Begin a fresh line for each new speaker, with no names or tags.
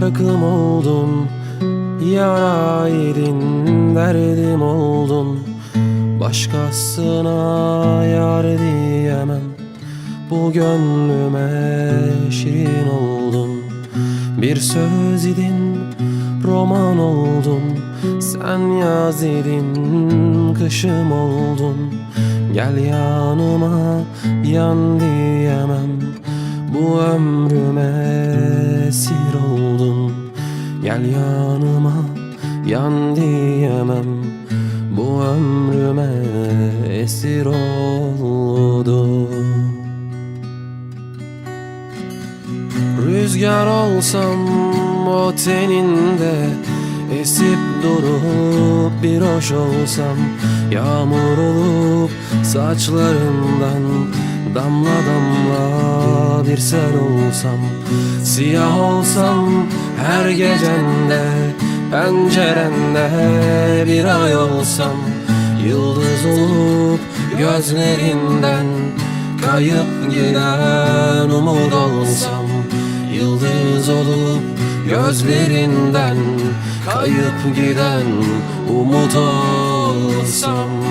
Şarkım oldun, yara yedin, derdim oldun. Başkasına yar diyemem, bu gönlüme şirin oldun. Bir söz idin, roman oldun. Sen yaz idin, kışım oldun. Gel yanıma, yan diyemem, bu ömrüme esir oldun. Gel yanıma, yan diyemem, bu ömrüme esir oldun. Rüzgar olsam o teninde, esip durup bir hoş olsam. Yağmur olup saçlarından damla damla bir sel olsam. Siyah olsam her gecende, pencerende bir ay olsam. Yıldız olup gözlerinden kayıp giden umut olsam. Yıldız olup gözlerinden kayıp giden umut olsam.